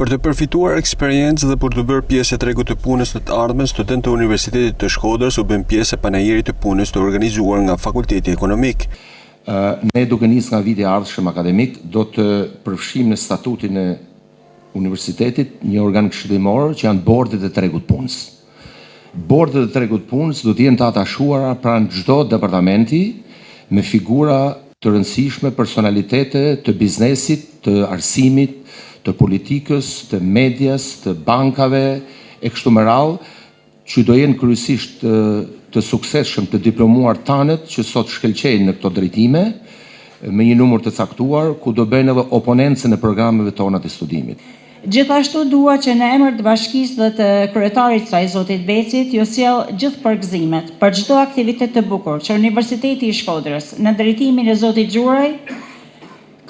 Për të përfituar eksperiencë dhe për të bërë pjesë e tregut të punës në të ardhmen, studentë të Universitetit të Shkodrës u bën pjesë e panajirit të punës të organizuar nga Fakulteti Ekonomik. Ne duke nisë nga viti i ardhshëm akademik, do të përfshijmë në statutin e universitetit një organ këshillimor që janë bordet e tregut punës. Bordet e tregut punës do të jenë të atashuara pranë çdo departamenti me figura të rëndësishme, personalitete të biznesit, të arsimit, të politikës, të medias, të bankave, e kështu me radhë, që do jenë kryesisht të suksesshëm të diplomuar tanët që sot shkëlqejnë në këto drejtime, me një numër të caktuar, ku do bëjnë edhe oponencën e programeve tona të studimit. Gjithashtu dua që në emër të bashkisë dhe të kryetarit saj, zotit Becit, ju sjell gjithë përgëzimet për çdo aktivitet të bukur që Universiteti i Shkodrës në drejtimin e zotit Xhuraj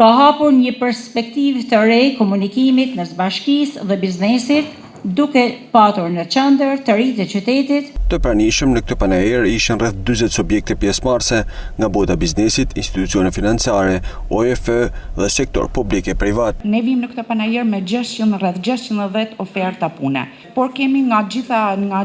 ka hapur një perspektivë të re komunikimit mes bashkisë dhe biznesit, duke patur në qendër të ri të qytetit. Të pranishëm në këtë panajër ishin rreth 40 subjekte pjesëmarrëse nga bota e biznesit, institucione financiare, OEF dhe sektor publik e privat. Ne vim në këtë panajër me rreth 610 oferta pune, por kemi nga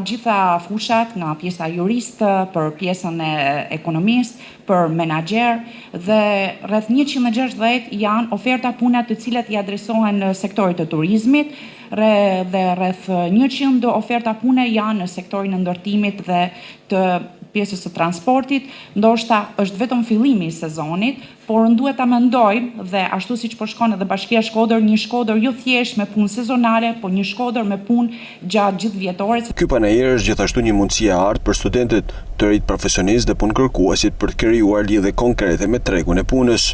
gjitha fushat, nga pjesa juristë, për pjesën e ekonomisë, për menaxher dhe rreth 160 janë oferta pune të cilat i adresohen në sektorit të turizmit dhe rreth 100 oferta pune janë në sektorin e ndërtimit dhe të pjesës së transportit. Ndoshta është vetëm fillimi i sezonit, por duhet ta mendojmë dhe ashtu siç po shkon edhe Bashkia Shkodër, një Shkodër jo thjesht me punë sezonale, por një Shkodër me punë gjatë gjithë vjetorit. Ky panajër është gjithashtu një mundësi e artë për studentët, të rinj profesionistë dhe punëkërkuesit për të krijuar lidhje konkrete me tregun e punës.